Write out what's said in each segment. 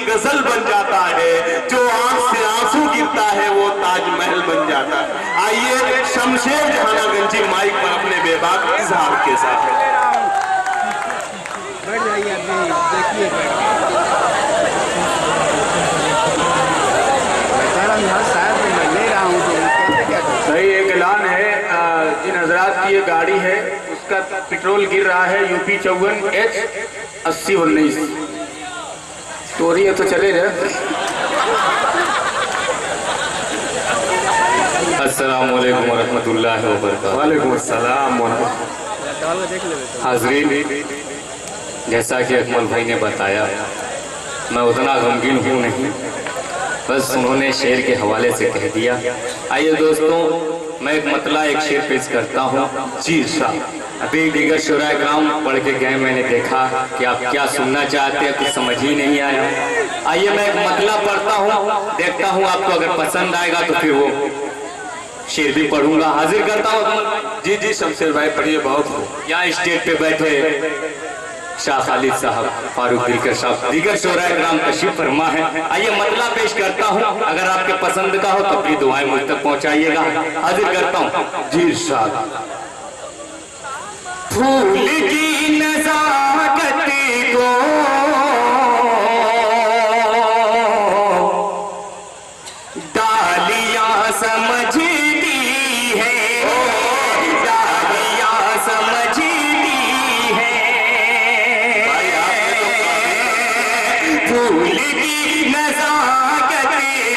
गजल बन जाता है, जो आंख से आंसू गिरता है वो ताजमहल बन जाता है। आइए शमशेर जहानागंजी माइक पर अपने बेबाक इजहार के साथ बैठ जाइए, देखिए सही एक ऐलान है, जिन हजरात की ये गाड़ी है उसका पेट्रोल गिर रहा है यूपी 54H8019। स्टोरी है तो चले रहे। अस्सलाम वालेकुम रहमतुल्लाहि व बरकातहू। वालेकुम अस्सलाम। हाज़रीन, जैसा कि अकमल भाई ने बताया, मैं उतना गमगीन हूँ नहीं, बस उन्होंने शेर के हवाले से कह दिया। आइए दोस्तों, मैं एक मतला एक शेर पेश करता हूँ। जी साहब। अभी दीगर शुरा ग्राम पढ़ के गए, मैंने देखा कि आप क्या सुनना चाहते हैं, कुछ समझ ही नहीं आया। आइए मैं एक मतला पढ़ता हूँ, देखता हूँ आपको अगर पसंद आएगा तो फिर वो शेर भी पढ़ूंगा। हाजिर करता हूँ। जी जी शमशेर भाई पढ़िए। बहुत यहाँ स्टेज पे बैठे शाह खालिद साहब, फारूक दिलकर साहब, दीगर शोरा ग्राम तशरीफ फरमा है। आइए मतला पेश करता हूँ, अगर आपके पसंद का हो तो अपनी दुआएं मुझ तक पहुँचाइएगा। हाजिर करता हूँ। जी साहब। फूल की नज़ाकत को डालियाँ समझती है, डालियाँ समझती है। फूल की नज़ाकत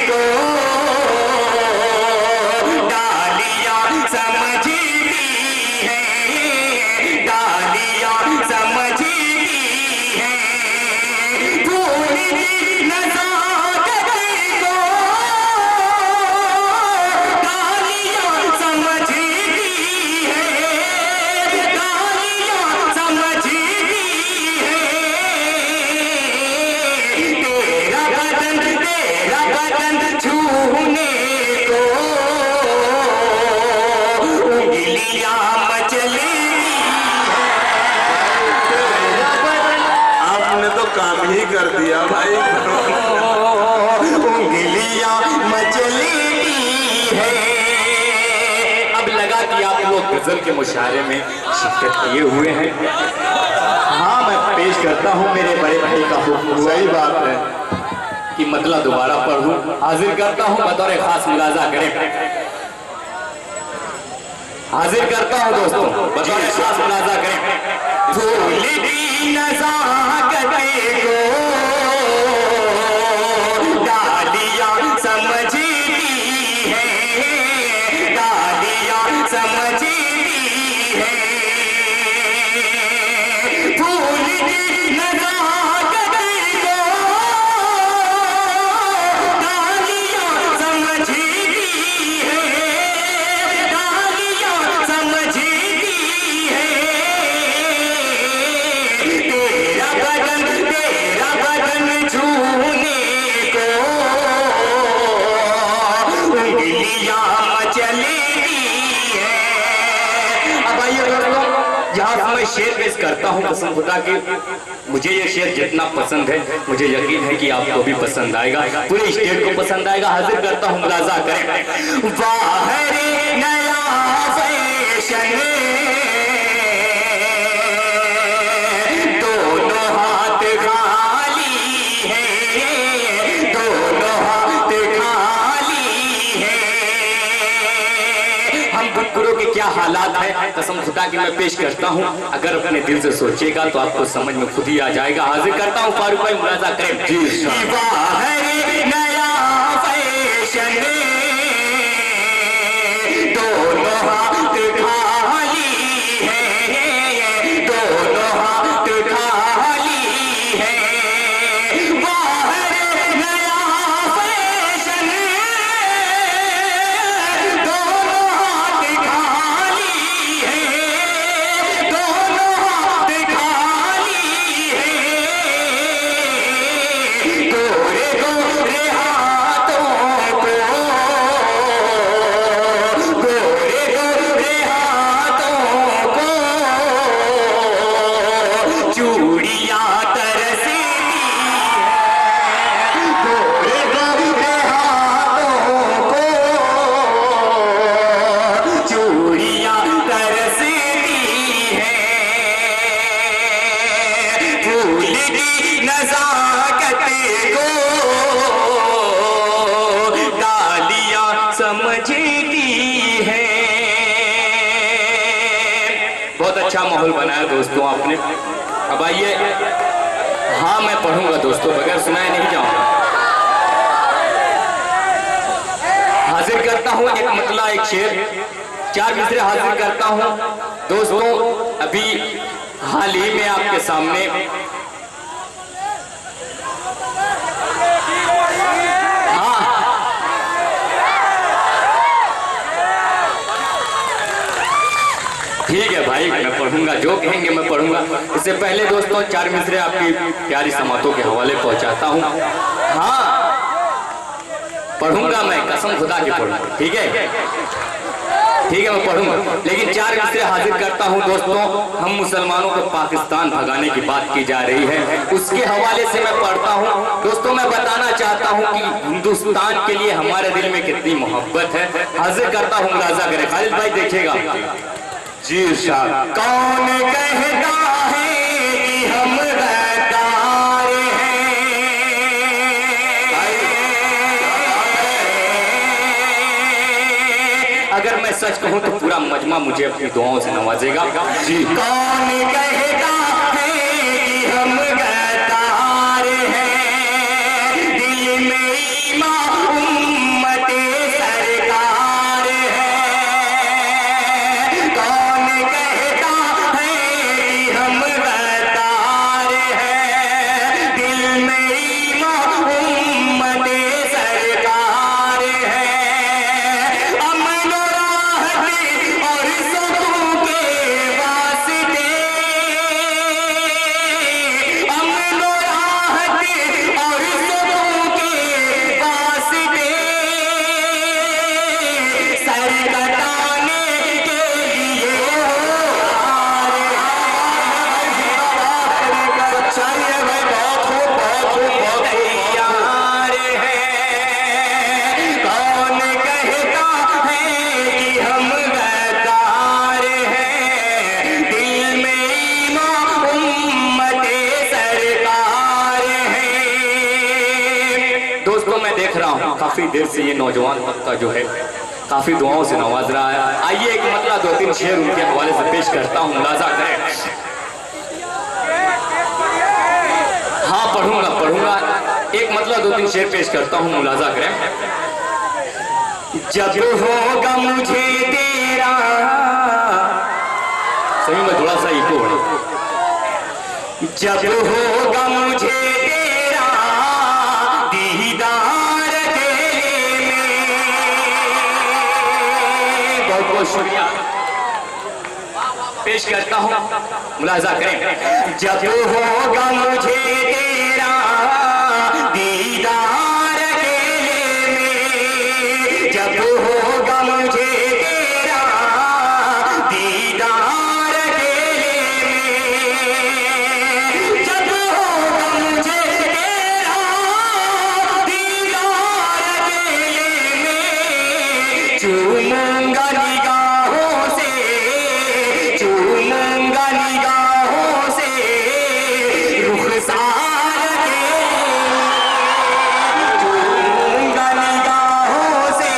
को डालियाँ समझती है, डालियाँ समझती है। फूल की नज़ाकत को डालियाँ समझती है, डालियाँ समझती है। तेरा बदन छूने को उंगलियां मचलेगी है। आपने तो काम ही कर दिया भाई। उंगलियां मचलेगी है। अब लगा कि आप लोग गजल के मुशायरे में शिरकत किए हुए हैं। हाँ, मैं पेश करता हूँ मेरे बड़े भाई का हुक्म। सही बात है कि मतला दोबारा पढ़ूं। हाजिर करता हूँ, बतौर खास मुलाजा करें। हाजिर करता हूँ दोस्तों, बतौर खास मुलाजा करें। फूल की नज़ाकत को डालियाँ समझती है, डालियाँ समझती है। फूल की नज़ाकत को डालियाँ समझती है, डालियाँ समझती है। तेरा बदन छूने को उंगलियां मचलेगी है। अब आइए दोस्तों, यहाँ से मैं शेर पेश करता हूँ कसम खुदा की। मुझे ये शेर जितना पसंद है, मुझे यकीन है कि आपको भी पसंद आएगा, पूरे स्टेट को पसंद आएगा। हाजिर करता हूँ, मुलाजा करें। बाहर नया फैशन, दोनों हाथ खाली है, दोनों हाथ खाली है। हम गुरु के क्या हालात है, कसम खुदा की मैं पेश करता हूँ। अगर अपने दिल से सोचेगा तो आपको समझ में खुद ही आ जाएगा। हाजिर करता हूँ, फारूक भाई मुलाजा करें। जी बाहर नया फैशन, दोनों हाथ खाली है, दोनों हाथ खाली है। बाहर नया फैशन, दोनों हाथ खाली है, दोनों हाथ खाली है। गोरे अच्छा माहौल बनाया दोस्तों आपने। अब आइए, हाँ मैं पढ़ूंगा दोस्तों, बगैर सुनाए नहीं जाऊंगा। हाजिर करता हूँ एक मतला, एक शेर, 4 मिसरे हाजिर करता हूँ दोस्तों। अभी हाल ही में आपके सामने ठीक है भाई, मैं पढ़ूंगा, जो कहेंगे मैं पढ़ूंगा। इससे पहले दोस्तों 4 मिसरे आपकी प्यारी समातों के हवाले पहुंचाता हूं। हाँ पढ़ूंगा मैं, कसम खुदा की पढ़ूंगा, ठीक है ठीक है मैं पढ़ूंगा। लेकिन 4 मिसरे हाजिर करता हूं दोस्तों। हम मुसलमानों को पाकिस्तान भगाने की बात की जा रही है, उसके हवाले से मैं पढ़ता हूं दोस्तों। मैं बताना चाहता हूं कि हिंदुस्तान के लिए हमारे दिल में कितनी मोहब्बत है। हाजिर करता हूं, मुलाजा करें। खालिद भाई देखिएगा जी इरशाद। कौन कहता है कि हम गद्दार हैं, अगर मैं सच कहूं तो पूरा मजमा मुझे अपनी दुआओं से नवाजेगा जी। कौन कहता है कि हम गद्दार हैं, दिल में ईमान उम्मते सरकार है। कौन कहता है कि हम गद्दार हैं, दिल में ईमान उम्मते सरकार है। अमन और राहत और सुकून के वास्ते, अमन और राहत और सुकून के वास्ते, सर कटाने के लिए सच्चाई है भाई, बहुत खूब बहुत खूब बहुत खूब। तैयार है। कौन कहता है कि हम गद्दार हैं, दिल में ईमान उम्मते सरकार है। दोस्तों मैं देख रहा हूँ काफी देर से ये नौजवान तबका जो है काफी दुआओं से नवाज रहा है। आइए एक मतला 2-3 शेर उनके हवाले से पेश करता हूँ, मुलाजा करें। हाँ पढ़ूंगा, एक मतलब 2-3 शेर पेश करता हूँ, मुलाजा करें। जब होगा मुझे तेरा, सही में थोड़ा सा इको है। जब होगा मुझे तेरा दीदार तेरे में, बहुत बहुत शुक्रिया पेश करता हूँ, मुलाजा करें। जब होगा मुझे तेरा दीदार अकेले में, जब होगा मुझे तेरा दीदार अकेले में, जब होगा मुझे तेरा दीदार अकेले में, चूमूंगा निगाहों से, चूमूंगा निगाहों से रुखसार के, चूमूंगा निगाहों से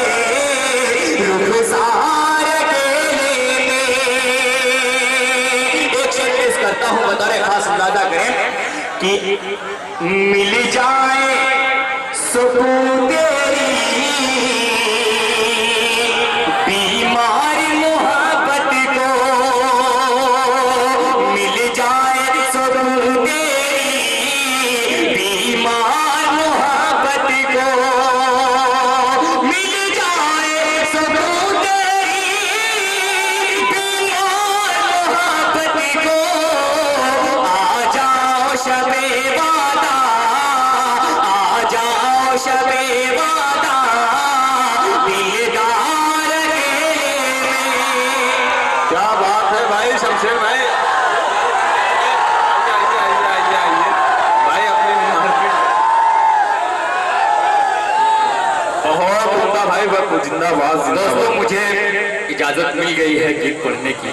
रुखसार के। एक शेर पेश करता हूँ, बतौर खास अंदाजा करें कि मिल जाए सुकून तेरी बीमारी मोहब्बत को, मिल जाए सुकून तेरी बीमार मोहब्बत को, मिल जाए सुकून तेरी बीमार मोहब्बत को। आ जाओ शबे वादा, आ जाओ शबे वादा, दीदार अकेले में। क्या बात है भाई शमशेर भाई। आइए भाई, अपनी मार्केट बहुत उम्दा भाई, जिंदाबाद जिंदाबाद। दोस्तों मुझे इजाजत मिल गई है गीत पढ़ने की।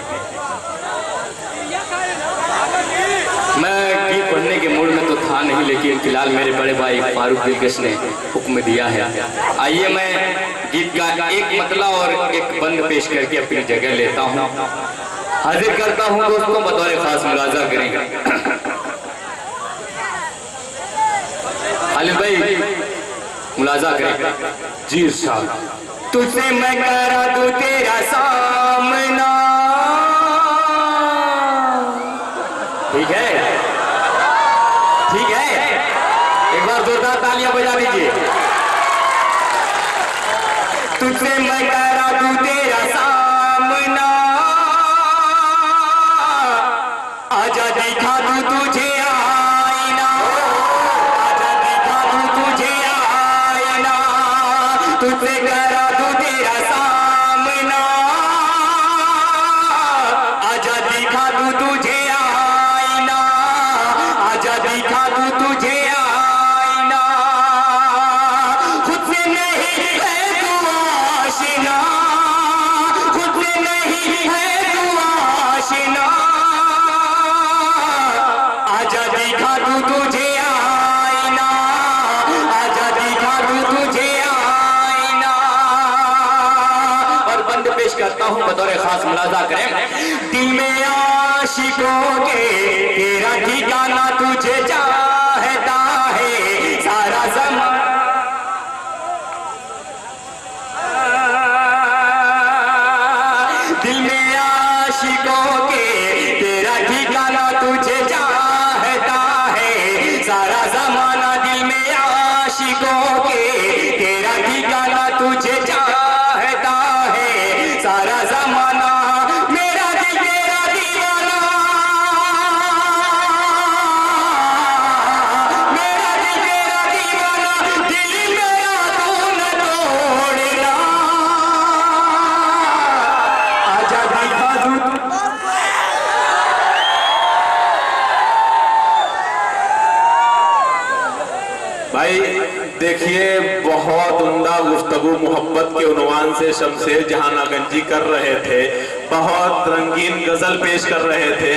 मैं गीत पढ़ने के मूड में तो था नहीं, लेकिन फिलहाल मेरे बड़े भाई फारूक दिलकश ने हुक्म दिया है। आइए मैं गीत का एक मतला और एक बंद पेश करके अपनी जगह लेता हूँ। हाजिर करता हूँ दोस्तों, बतौर खास मुलाजा करेंगे। खालिद भाई मुलाजा करेंगे। जी साहब। तुझसे मैं करा दूं तेरा सामना, ठीक है, ठीक है, एक बार जोरदार तालियां बजा दीजिए। तुझसे मैं करा दूं तेरा सामना, आजा दिखा दूं तुझे आईना, आजा दिखा दूं तुझे आईना, तुझसे करा दूं तेरा सामना, आजा दिखा दूं तुझे आईना, आजा दिखा दूं तुझे आईना। खुद से नहीं है तू आशिना, खुद से नहीं है तू आशिना, आजा दिखा दूं तुझे आईना, आजा दिखा दूं तुझे आईना। और बंद पेश करता हूं बतौर खास मुलाजा करें। दिल में आशिकों के तेरा ठिकाना तुझे चाहता है सारा ज़माना, दिल में आशिकों के तेरा ठिकाना तुझे चाहता है सारा ज़माना, दिल में आशिकों के तेरा ठिकाना तुझे चाहता है सारा ज़माना। मेरा दिल तेरा दीवाना, मेरा दिल तेरा दीवाना, दिल मेरा तू न तोड़ना, आजा दिखा दूं। भाई देखिए, बहुत उम्दा गुफ्तगू मोहब्बत के उन्वान से शमशेर जहां गंजी कर रहे थे, बहुत रंगीन गजल पेश कर रहे थे।